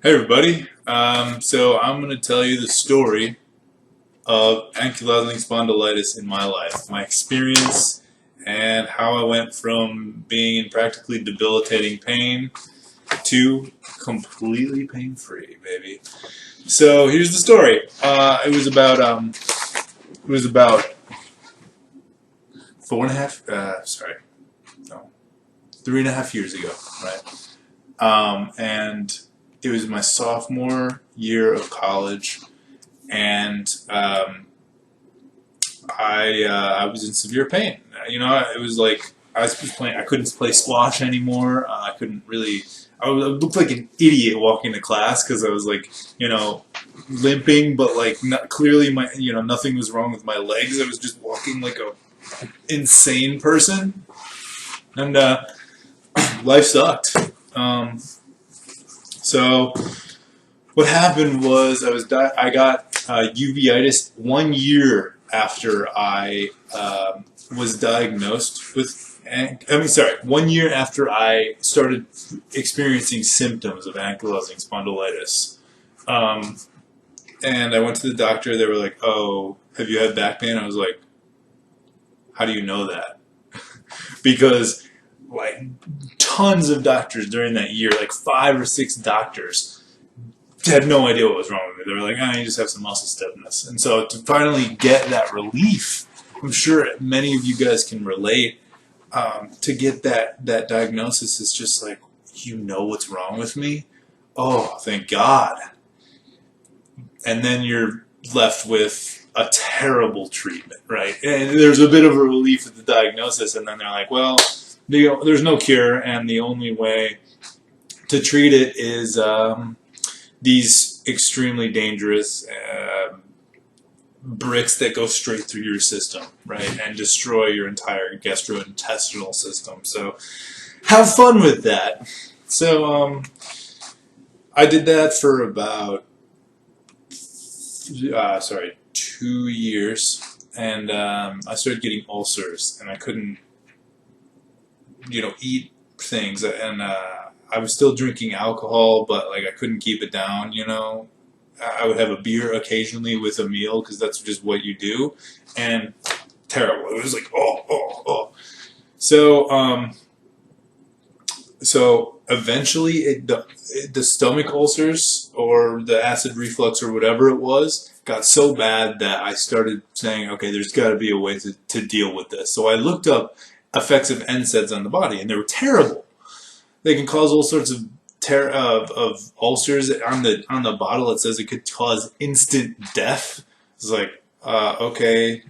Hey everybody, so I'm going to tell you the story of ankylosing spondylitis in my life, my experience, and how I went from being in practically debilitating pain to completely pain-free, baby. So here's the story. It was about 3.5 years ago, right? And it was my sophomore year of college, and I was in severe pain. It was like I was playing. I couldn't play squash anymore. I couldn't really. I looked like an idiot walking to class because I was like, limping, but like not, clearly nothing was wrong with my legs. I was just walking like a insane person, and life sucked. So what happened was I got uveitis 1 year after I was diagnosed with. 1 year after I started experiencing symptoms of ankylosing spondylitis. Um, and I went to the doctor. They were like, "Oh, have you had back pain?" I was like, "How do you know that?" Because like tons of doctors during that year, like 5 or 6 doctors, had no idea what was wrong with me. They were like, you just have some muscle stiffness. And so to finally get that relief, I'm sure many of you guys can relate, to get that diagnosis is just like, what's wrong with me? Oh, thank God. And then you're left with a terrible treatment, right? And there's a bit of a relief at the diagnosis, and then they're like, well, there's no cure, and the only way to treat it is these extremely dangerous bricks that go straight through your system, right, and destroy your entire gastrointestinal system. So have fun with that. So I did that for about 2 years, and I started getting ulcers, and I couldn't, eat things, and I was still drinking alcohol, but like I couldn't keep it down. I would have a beer occasionally with a meal because that's just what you do, and terrible. It was like oh. So eventually, the stomach ulcers or the acid reflux or whatever it was got so bad that I started saying, okay, there's got to be a way to deal with this. So I looked up effects of NSAIDs on the body, and they were terrible. They can cause all sorts of ulcers. On the bottle it says it could cause instant death. It's like, okay,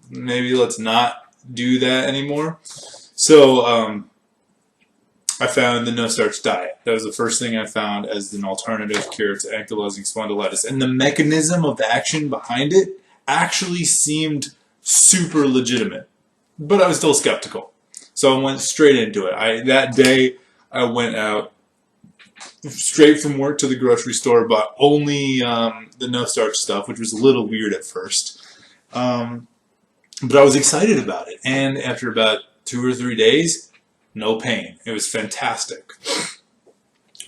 maybe let's not do that anymore. So I found the no starch diet. That was the first thing I found as an alternative cure to ankylosing spondylitis, and the mechanism of action behind it actually seemed super legitimate, but I was still skeptical. So I went straight into it. That day I went out straight from work to the grocery store, bought only the no starch stuff, which was a little weird at first. But I was excited about it, and after about 2 or 3 days, no pain. It was fantastic.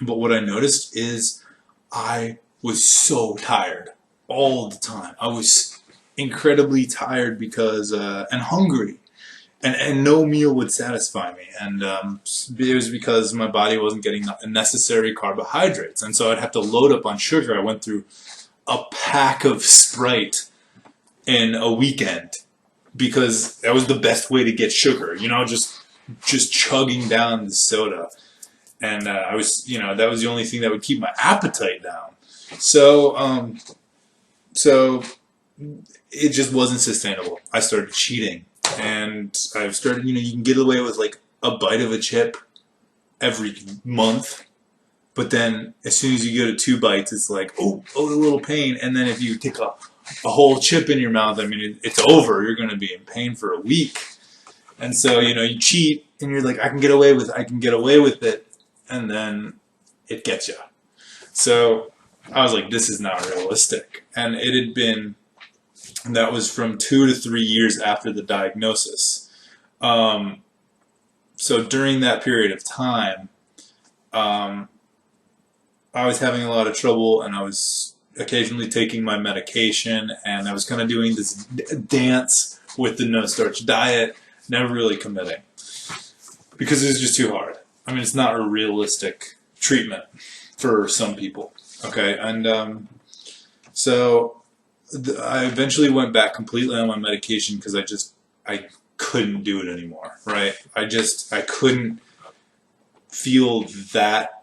But what I noticed is I was so tired all the time. I was incredibly tired because and hungry. And no meal would satisfy me, and it was because my body wasn't getting the necessary carbohydrates, and so I'd have to load up on sugar. I went through a pack of Sprite in a weekend because that was the best way to get sugar. Just chugging down the soda, and I was, that was the only thing that would keep my appetite down. So it just wasn't sustainable. I started cheating. And I've started, you can get away with like a bite of a chip every month, but then as soon as you go to 2 bites, it's like, oh, a little pain. And then if you take a whole chip in your mouth, I mean, it's over. You're going to be in pain for a week. And so, you cheat, and you're like, I can get away with it, and then it gets you. So I was like, this is not realistic. And it had been. And that was from 2 to 3 years after the diagnosis. So during that period of time, I was having a lot of trouble, and I was occasionally taking my medication, and I was kind of doing this dance with the no starch diet, never really committing because it was just too hard. I mean, it's not a realistic treatment for some people. Okay, and so I eventually went back completely on my medication because I couldn't do it anymore. Right? I couldn't feel that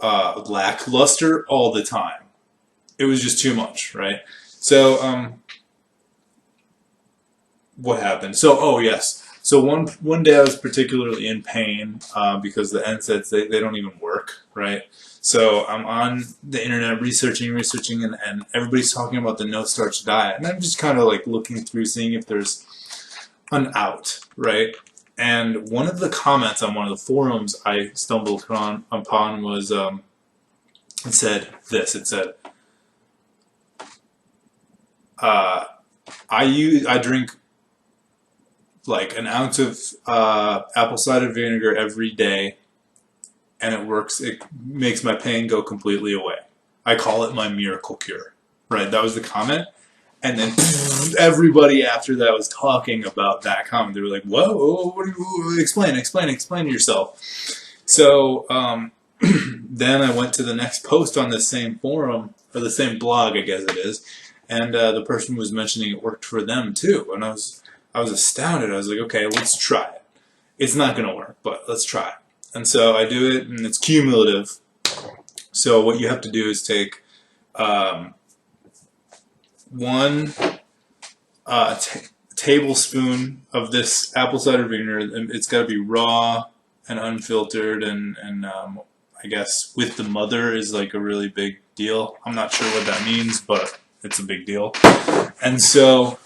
lackluster all the time. It was just too much, right? So what happened? So oh yes. So one day I was particularly in pain because the NSAIDs they don't even work, right? So I'm on the internet researching, and everybody's talking about the no starch diet, and I'm just kind of like looking through, seeing if there's an out, right? And one of the comments on one of the forums I stumbled upon was it said this. It said, I drink like an ounce of apple cider vinegar every day, and it works. It makes my pain go completely away. I call it my miracle cure. Right? That was the comment. And then everybody after that was talking about that comment. They were like, "Whoa, what do you, explain yourself." So then I went to the next post on the same forum, or the same blog, I guess it is, and the person was mentioning it worked for them too. And I was astounded. I was like, "Okay, let's try it. It's not going to work, but let's try it." And so I do it, and it's cumulative. So what you have to do is take one tablespoon of this apple cider vinegar. It's got to be raw and unfiltered, and I guess with the mother is like a really big deal. I'm not sure what that means, but it's a big deal. And so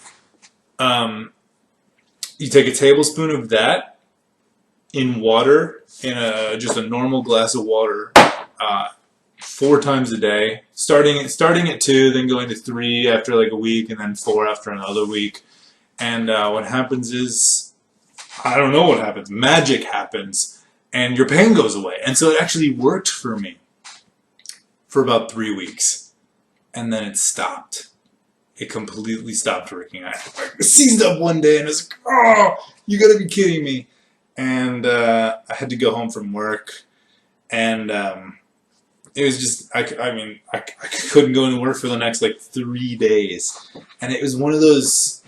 you take a tablespoon of that in water, in just a normal glass of water, 4 times a day, starting at 2, then going to 3 after like a week, and then 4 after another week. And what happens is, I don't know what happens. Magic happens, and your pain goes away. And so it actually worked for me for about 3 weeks, and then it stopped. It completely stopped working. I seized up one day and I was like, "Oh, you gotta be kidding me!" And I had to go home from work, and it was just, I couldn't go into work for the next like 3 days, and it was one of those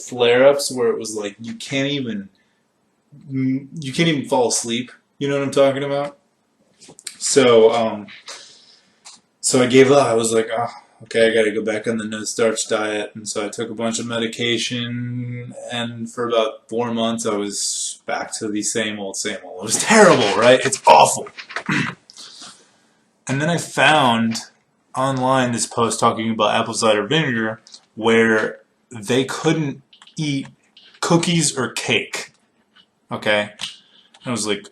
flare-ups where it was like you can't even fall asleep. You know what I'm talking about? So so I gave up. I was like, oh, okay, I got to go back on the no starch diet, and so I took a bunch of medication, and for about 4 months I was back to the same old. It was terrible, right? It's awful. And then I found online this post talking about apple cider vinegar where they couldn't eat cookies or cake. Okay? And I was like,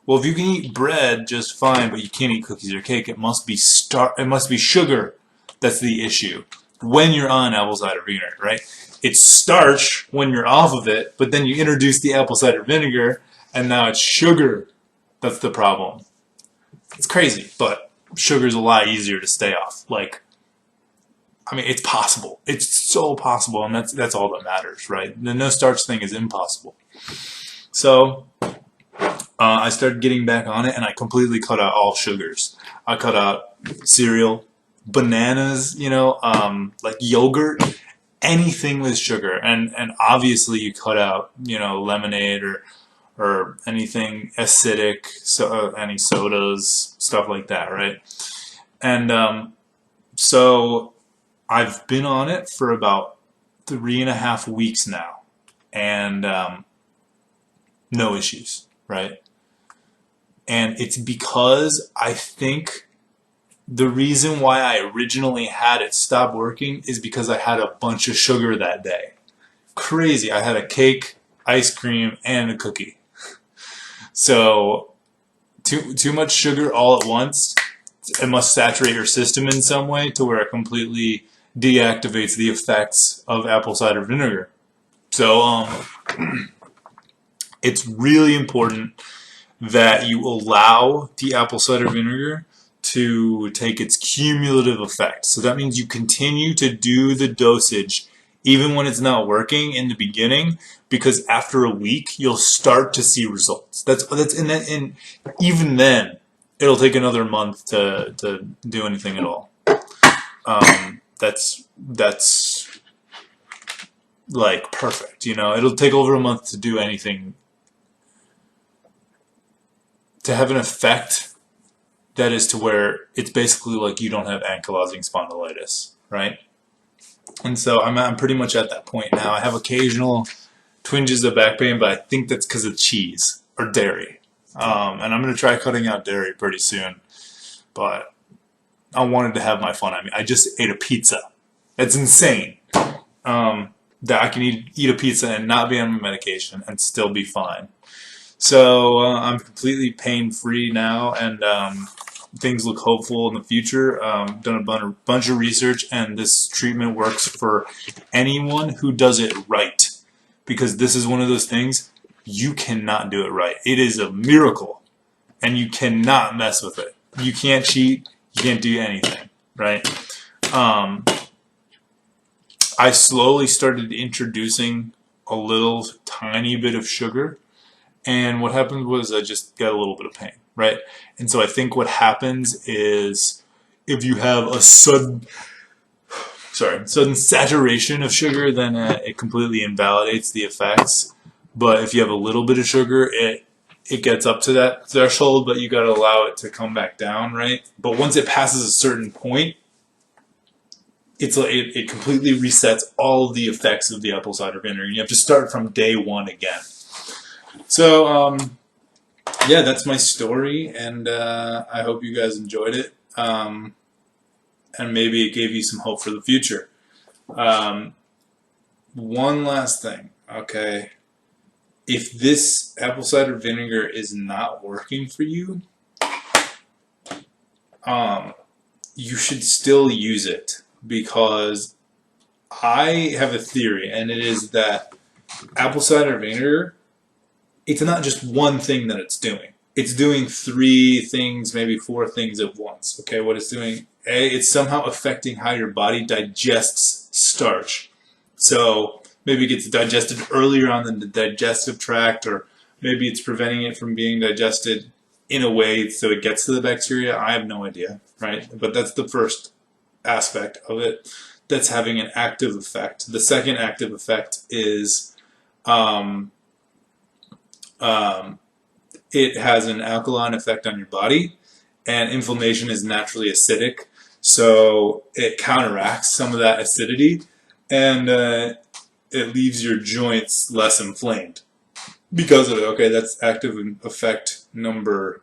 well, if you can eat bread just fine, but you can't eat cookies or cake, it must be sugar that's the issue when you're on apple cider vinegar, right? It's starch when you're off of it, but then you introduce the apple cider vinegar, and now it's sugar that's the problem. It's crazy, but sugar's a lot easier to stay off. Like, I mean, it's possible. It's so possible, and that's all that matters, right? The no starch thing is impossible. So I started getting back on it, and I completely cut out all sugars. I cut out cereal, bananas, like yogurt, anything with sugar, and obviously you cut out, lemonade or anything acidic, so any sodas, stuff like that, right? And so I've been on it for about 3.5 weeks now, and no issues, right? And it's because I think the reason why I originally had it stop working is because I had a bunch of sugar that day. Crazy. I had a cake, ice cream, and a cookie. So too much sugar all at once, it must saturate your system in some way to where it completely deactivates the effects of apple cider vinegar. So it's really important that you allow the apple cider vinegar to take its cumulative effect. So that means you continue to do the dosage even when it's not working in the beginning, because after a week you'll start to see results. And even then it'll take another month to do anything at all. That's like perfect, you know. It'll take over a month to do anything, to have an effect that is to where it's basically like you don't have ankylosing spondylitis, right? And so I'm pretty much at that point now. I have occasional twinges of back pain, but I think that's because of cheese or dairy. And I'm going to try cutting out dairy pretty soon. But I wanted to have my fun. I mean, I just ate a pizza. It's insane that I can eat a pizza and not be on my medication and still be fine. So I'm completely pain-free now, and things look hopeful in the future. Done a bunch of research, and this treatment works for anyone who does it right. Because this is one of those things, you cannot do it right. It is a miracle, and you cannot mess with it. You can't cheat. You can't do anything, right? I slowly started introducing a little tiny bit of sugar, and what happened was I just got a little bit of pain, right? And so I think what happens is if you have a sudden saturation of sugar, then it completely invalidates the effects. But if you have a little bit of sugar, it gets up to that threshold, but you got to allow it to come back down, right? But once it passes a certain point, it completely resets all the effects of the apple cider vinegar, and you have to start from day one again. So yeah, that's my story, and I hope you guys enjoyed it, and maybe it gave you some hope for the future. One last thing, okay? If this apple cider vinegar is not working for you, you should still use it, because I have a theory, and it is that apple cider vinegar, it's not just one thing that it's doing. It's doing 3 things, maybe 4 things at once. Okay, what it's doing, it's somehow affecting how your body digests starch. So maybe it gets digested earlier on in the digestive tract, or maybe it's preventing it from being digested in a way so it gets to the bacteria. I have no idea, right? But that's the first aspect of it that's having an active effect. The second active effect is it has an alkaline effect on your body, and inflammation is naturally acidic, so it counteracts some of that acidity, and it leaves your joints less inflamed because of it. Okay, that's active effect number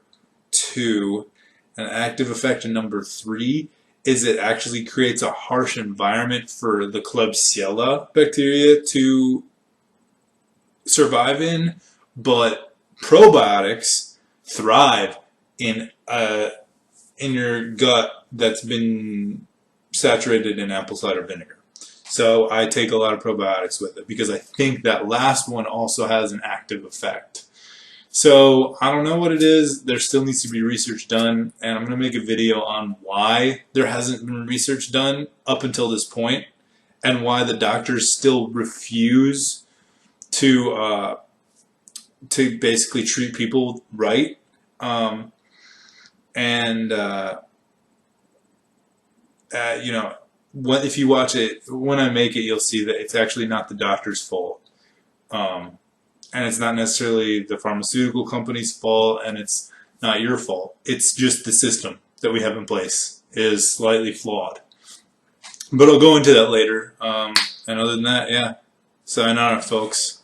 2. And active effect number 3 is it actually creates a harsh environment for the Klebsiella bacteria to survive in, but probiotics thrive in your gut that's been saturated in apple cider vinegar. So I take a lot of probiotics with it, because I think that last one also has an active effect. So I don't know what it is. There still needs to be research done, and I'm going to make a video on why there hasn't been research done up until this point, and why the doctors still refuse to basically treat people right. You know, if you watch it, when I make it, you'll see that it's actually not the doctor's fault. And it's not necessarily the pharmaceutical company's fault, and it's not your fault. It's just the system that we have in place is slightly flawed. But I'll go into that later. And other than that, yeah. Sayonara, folks.